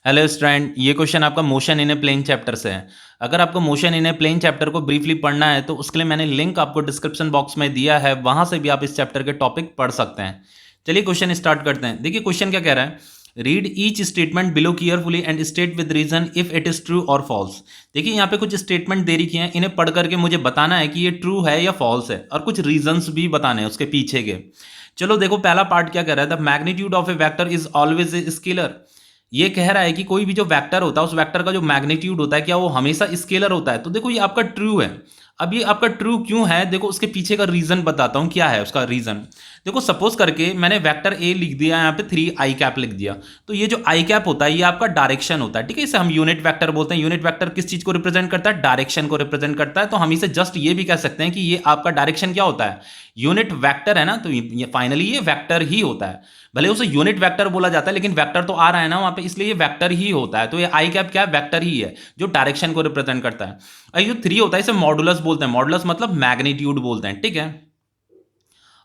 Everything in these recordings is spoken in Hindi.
हेलो स्टूडेंट, ये क्वेश्चन आपका motion in a plane chapter से है। अगर आपको motion in a plane chapter को ब्रीफली पढ़ना है तो उसके लिए मैंने लिंक आपको डिस्क्रिप्शन बॉक्स में दिया है, वहां से भी आप इस चैप्टर के टॉपिक पढ़ सकते हैं। चलिए क्वेश्चन स्टार्ट करते हैं। देखिए क्वेश्चन क्या कह रहा है, read each statement below carefully and state with reason if it is true और फॉल्स। देखिए यहाँ पे कुछ स्टेटमेंट दे रखी हैं, इन्हें पढ़ करके मुझे बताना है कि ये ट्रू है या फॉल्स है, और कुछ रीजंस भी बताने हैं उसके पीछे के। चलो देखो, पहला पार्ट क्या कह रहा है, the magnitude of a vector is always a scalar. ये कह रहा है कि कोई भी जो वेक्टर होता है उस वेक्टर का जो मैग्नीट्यूड होता है क्या वो हमेशा स्केलर होता है। तो देखो ये आपका ट्रू है। अब ये आपका ट्रू क्यों है, देखो उसके पीछे का रीजन बताता हूं क्या है उसका रीजन। देखो सपोज करके मैंने वेक्टर ए लिख दिया, यहाँ पे 3 i कैप लिख दिया। तो ये जो आई कैप होता है ये आपका डायरेक्शन होता है, ठीक है। इसे हम यूनिट वेक्टर बोलते हैं। यूनिट वेक्टर किस चीज को रिप्रेजेंट करता है, डायरेक्शन को रिप्रेजेंट करता है। तो हम इसे जस्ट ये भी कह सकते हैं कि ये आपका डायरेक्शन क्या होता है, यूनिट वेक्टर है ना। तो ये फाइनली ये वेक्टर ही होता है। भले उसे यूनिट वेक्टर बोला जाता है लेकिन वेक्टर तो आ रहा है ना वहां पे, इसलिए ये वेक्टर ही होता है। तो ये आई कैप क्या है, वेक्टर ही है जो डायरेक्शन को रिप्रेजेंट करता है। और ये 3 होता है इसे मॉडुलस बोलते हैं। मॉडुलस मतलब मैग्नीट्यूड बोलते हैं, ठीक है।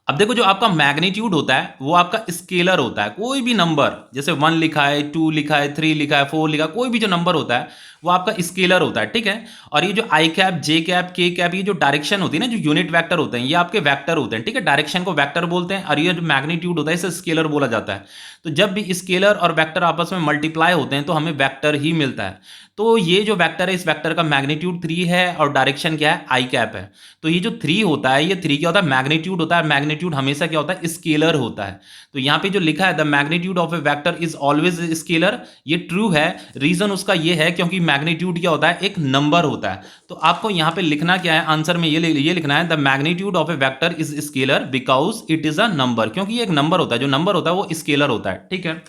अब देखो जो आपका मैग्नीट्यूड होता है वो आपका स्केलर होता है। कोई भी नंबर, जैसे 1 लिखा है, 2 लिखा है, 3 लिखा है, 4 लिखा है, कोई भी जो नंबर होता है वो आपका स्केलर होता है, ठीक है। और ये जो आई कैप, जे कैप, के कैप, ये जो डायरेक्शन होती है ना, जो यूनिट वेक्टर होते हैं, ये आपके वेक्टर होते हैं, ठीक है। डायरेक्शन को वेक्टर बोलते हैं और ये जो मैग्नीट्यूड होता है इसे स्केलर बोला जाता है। तो जब भी स्केलर और वेक्टर आपस में मल्टीप्लाई होते हैं तो हमें वेक्टर ही मिलता है। तो ये जो वेक्टर है इस वेक्टर का मैग्नीट्यूड 3 है और डायरेक्शन क्या है, आई कैप है। तो ये जो 3 होता है, ये 3 क्या होता है, मैग्नीट्यूड होता है। मैग्नीट्यूड हमेशा क्या होता है, स्केलर होता है। तो यहाँ पे जो लिखा है the magnitude of a vector is always scalar, ये ट्रू है। रीजन उसका ये है क्योंकि मैग्नीट्यूड क्या होता है, एक नंबर होता है। तो आपको यहाँ पे लिखना क्या है, आंसर में ये लिखना है the magnitude of a vector is scalar because it is a number, क्योंकि ये एक नंबर होता है। जो नंबर होता है वो स्केलर होता है, ठीक है।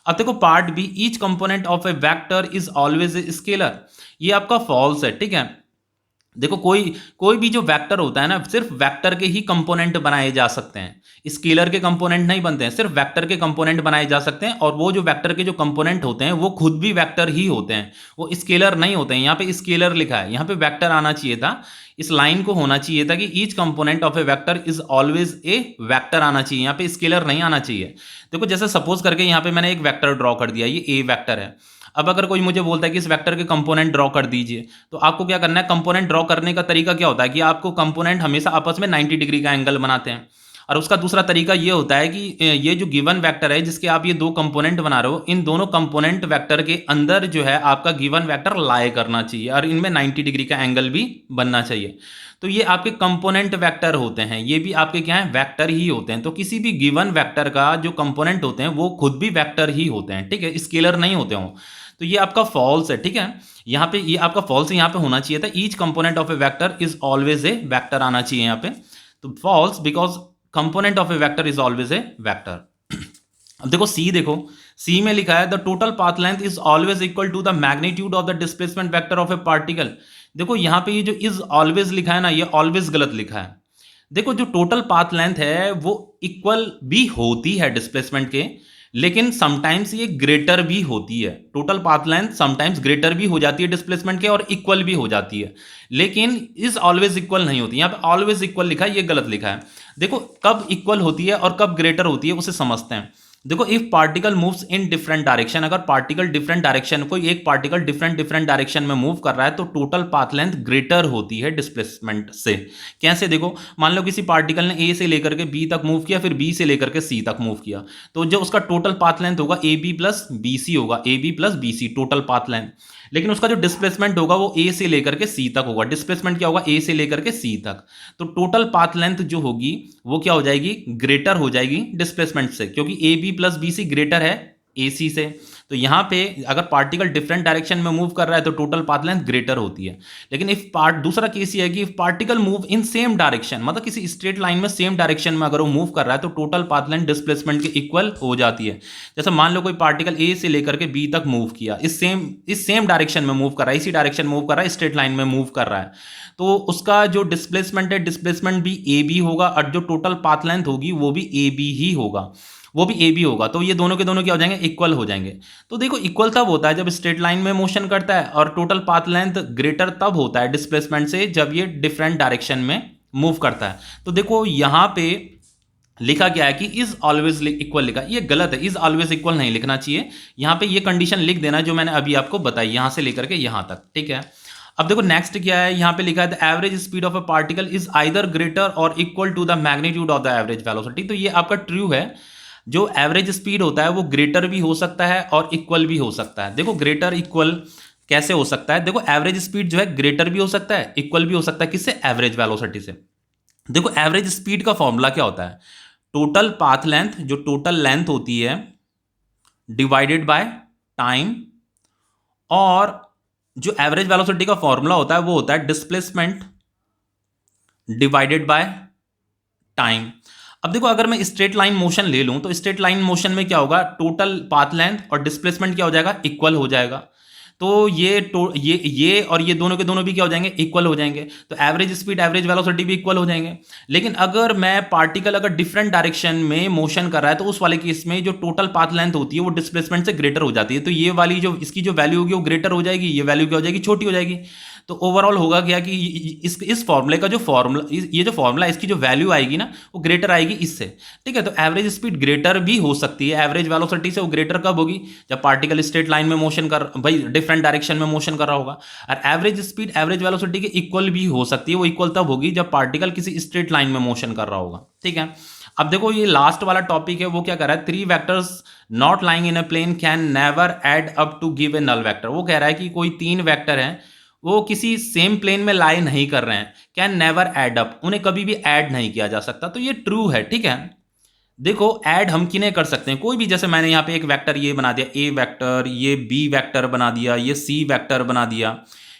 अब देखो part B, each component of a vector is always a scalar. ये आपका फॉल्स है, ठीक है। देखो कोई कोई भी जो वेक्टर होता है ना, सिर्फ वेक्टर के ही कंपोनेंट बनाए जा सकते हैं, स्केलर के कंपोनेंट नहीं बनते हैं। सिर्फ वेक्टर के कंपोनेंट बनाए जा सकते हैं, और वो जो वेक्टर के जो कंपोनेंट होते हैं वो खुद भी वेक्टर ही होते हैं, वो स्केलर नहीं होते हैं। यहाँ पे स्केलर लिखा है, यहाँ पे वेक्टर आना चाहिए था। इस लाइन को होना चाहिए था कि each component of a vector is always a vector आना चाहिए, यहाँ पे स्केलर नहीं आना चाहिए। देखो जैसे सपोज करके यहाँ पे मैंने एक वेक्टर ड्रॉ कर दिया, ये ए वेक्टर है। अब अगर कोई मुझे बोलता है कि इस वेक्टर के कंपोनेंट ड्रॉ कर दीजिए, तो आपको क्या करना है, कंपोनेंट ड्रॉ करने का तरीका क्या होता है कि आपको कंपोनेंट हमेशा आपस में 90 डिग्री का एंगल बनाते हैं। और उसका दूसरा तरीका ये होता है कि ये जो गिवन वेक्टर है जिसके आप ये 2 कंपोनेंट बना रहे हो, इन दोनों कंपोनेंट वेक्टर के अंदर जो है आपका गिवन वेक्टर लाई करना चाहिए और इनमें 90 डिग्री का एंगल भी बनना चाहिए। तो ये आपके कंपोनेंट वेक्टर होते हैं, ये भी आपके क्या है, वेक्टर ही होते हैं। तो किसी भी गिवन वेक्टर का जो कंपोनेंट होते हैं वो खुद भी वेक्टर ही होते हैं, ठीक है, स्केलर नहीं होते हों। तो ये आपका फॉल्स है, ठीक है। यहाँ पे ये आपका फॉल्स यहाँ पे होना चाहिए था, each component of a vector is always a vector आना चाहिए यहाँ पे। तो false because component of a vector is always a vector. अब देखो सी, देखो सी में लिखा है the total path length is always equal to the magnitude of the displacement vector of a particle. देखो यहाँ पे ये जो इज ऑलवेज लिखा है ना, ये ऑलवेज गलत लिखा है। देखो जो टोटल पाथ लेंथ है वो इक्वल भी होती है डिस्प्लेसमेंट के, लेकिन समटाइम्स ये ग्रेटर भी होती है। Total path length sometimes greater भी हो जाती है डिस्प्लेसमेंट के और इक्वल भी हो जाती है, लेकिन इज ऑलवेज इक्वल नहीं होती। यहाँ पे ऑलवेज इक्वल लिखा है, ये गलत लिखा है। देखो कब इक्वल होती है और कब ग्रेटर होती है उसे समझते हैं। देखो if particle moves in different direction, अगर पार्टिकल डिफरेंट डायरेक्शन, कोई एक पार्टिकल डिफरेंट डायरेक्शन में मूव कर रहा है तो टोटल पाथ लेंथ ग्रेटर होती है डिस्प्लेसमेंट से। कैसे, देखो मान लो किसी पार्टिकल ने ए से लेकर के बी तक मूव किया, फिर बी से लेकर के सी तक मूव किया, तो जो उसका टोटल पाथ लेंथ होगा A B plus B C होगा, A B plus B C total path length. लेकिन उसका जो डिस्प्लेसमेंट होगा वो ए से लेकर के सी तक होगा। डिस्प्लेसमेंट क्या होगा, ए से लेकर के सी तक। तो टोटल पाथ लेंथ जो होगी वो क्या हो जाएगी, ग्रेटर हो जाएगी डिस्प्लेसमेंट से, क्योंकि A B plus B C greater है ए सी से। तो यहां पे अगर पार्टिकल डिफरेंट डायरेक्शन में मूव कर रहा है तो टोटल पाथ लेंथ ग्रेटर होती है। लेकिन इफ पार्ट दूसरा केस ये है कि if particle move in same direction, मतलब किसी स्ट्रेट लाइन में सेम डायरेक्शन में अगर वो मूव कर रहा है तो टोटल पाथ लेंथ डिस्प्लेसमेंट के इक्वल हो जाती है। जैसे मान लो कोई पार्टिकल ए से लेकर के बी तक मूव किया, इस सेम डायरेक्शन में मूव कर रहा है, इसी डायरेक्शन में मूव कर रहा है, स्ट्रेट लाइन में मूव कर रहा है, तो उसका जो डिस्प्लेसमेंट है, डिस्प्लेसमेंट भी ए बी होगा और जो टोटल पाथ लेंथ होगी वो भी ए बी ही होगा, वो भी ए बी होगा। तो ये दोनों के दोनों क्या हो जाएंगे, इक्वल हो जाएंगे। तो देखो इक्वल तब होता है जब स्ट्रेट लाइन में मोशन करता है, और टोटल पाथ लेंथ ग्रेटर तब होता है डिस्प्लेसमेंट से जब ये डिफरेंट डायरेक्शन में मूव करता है। तो देखो यहाँ पे लिखा क्या है कि इज ऑलवेज इक्वल लिखा, ये गलत है, इज ऑलवेज इक्वल नहीं लिखना चाहिए, यहां पे ये कंडीशन लिख देना जो मैंने अभी आपको बताई यहां से लेकर के यहां तक, ठीक है। अब देखो नेक्स्ट क्या है, यहां पे लिखा है the average speed of a particle is either greater or equal to the magnitude of the average velocity. तो ये आपका ट्रू है, जो एवरेज स्पीड होता है वो ग्रेटर भी हो सकता है और इक्वल भी हो सकता है। देखो ग्रेटर इक्वल कैसे हो सकता है, देखो एवरेज स्पीड जो है ग्रेटर भी हो सकता है इक्वल भी हो सकता है, किससे, एवरेज वेलोसिटी से। देखो एवरेज स्पीड का फॉर्मूला क्या होता है, टोटल पाथ लेंथ, जो टोटल लेंथ होती है डिवाइडेड बाय टाइम, और जो एवरेज वेलोसिटी का फॉर्मूला होता है वो होता है डिस्प्लेसमेंट डिवाइडेड बाय टाइम। अब देखो अगर मैं स्ट्रेट लाइन मोशन ले लूं तो स्ट्रेट लाइन मोशन में क्या होगा, टोटल पाथ लेंथ और डिस्प्लेसमेंट क्या हो जाएगा, इक्वल हो जाएगा। तो ये और ये दोनों के दोनों भी क्या हो जाएंगे, इक्वल हो जाएंगे। तो एवरेज स्पीड एवरेज वेलोसिटी भी इक्वल हो जाएंगे। लेकिन अगर मैं पार्टिकल अगर डिफरेंट डायरेक्शन में मोशन कर रहा है तो उस वाले केस में जो टोटल पाथ लेंथ होती है वो डिस्प्लेसमेंट से ग्रेटर हो जाती है। तो ये वाली जो इसकी जो वैल्यू होगी वो ग्रेटर हो जाएगी, ये वैल्यू क्या हो जाएगी, छोटी हो जाएगी। तो ओवरऑल होगा क्या कि इस फॉर्मूले का जो फॉर्मूला, ये जो फॉर्मूला इसकी जो वैल्यू आएगी ना वो ग्रेटर आएगी इससे, ठीक है। तो एवरेज स्पीड ग्रेटर भी हो सकती है एवरेज वेलोसिटी से, वो ग्रेटर कब होगी, जब पार्टिकल स्ट्रेट लाइन में मोशन कर, भाई डिफरेंट डायरेक्शन में मोशन कर रहा होगा। और एवरेज स्पीड एवरेज वेलोसिटी के इक्वल भी हो सकती है, वो इक्वल तब होगी जब पार्टिकल किसी स्ट्रेट लाइन में मोशन कर रहा होगा, ठीक है। अब देखो ये लास्ट वाला टॉपिक है, वो क्या कर रहा है, 3 vectors not lying in a plane can never add up to give a null vector. वो कह रहा है कि कोई 3 वेक्टर हैं वो किसी सेम प्लेन में लाई नहीं कर रहे हैं, कैन नेवर एड अप, उन्हें कभी भी ऐड नहीं किया जा सकता। तो ये ट्रू है, ठीक है। देखो ऐड हम किन्हें कर सकते हैं, कोई भी, जैसे मैंने यहाँ पे एक वेक्टर ये बना दिया ए वेक्टर, ये बी वेक्टर बना दिया, ये सी वेक्टर बना दिया,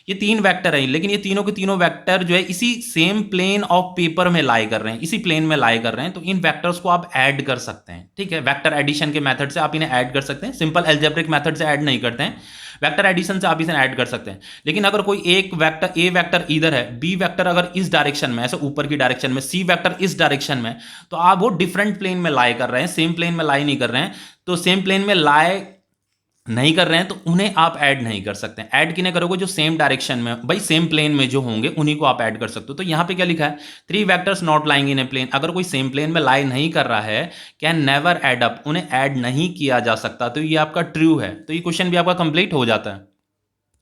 ये 3 वेक्टर हैं, लेकिन ये तीनों के तीनों वेक्टर जो है इसी सेम प्लेन ऑफ पेपर में लाई कर रहे हैं, इसी प्लेन में लाई कर रहे हैं। तो इन वेक्टर्स को आप ऐड कर सकते हैं, ठीक है। वेक्टर एडिशन के मेथड से आप इन्हें ऐड कर सकते हैं, सिंपल एल्जेब्रिक मेथड से ऐड नहीं करते हैं, वेक्टर एडिशन से आप इसे ऐड कर सकते हैं। लेकिन अगर कोई एक वेक्टर ए वेक्टर इधर है, बी वेक्टर अगर इस डायरेक्शन में, ऐसे ऊपर की डायरेक्शन में, सी वेक्टर इस डायरेक्शन में, तो आप वो डिफरेंट प्लेन में लाई कर रहे हैं, सेम प्लेन में लाई नहीं कर रहे हैं। तो सेम प्लेन में लाई नहीं कर रहे हैं तो उन्हें आप ऐड नहीं कर सकते। ऐड किन्हें करोगे, जो सेम डायरेक्शन में, भाई सेम प्लेन में जो होंगे उन्हीं को आप ऐड कर सकते हो। तो यहां पे क्या लिखा है, 3 vectors not lying in a plane, अगर कोई सेम प्लेन में लाई नहीं कर रहा है, कैन नेवर ऐड अप, उन्हें ऐड नहीं किया जा सकता। तो ये आपका ट्रू है, तो ये क्वेश्चन भी आपका कंप्लीट हो जाता है।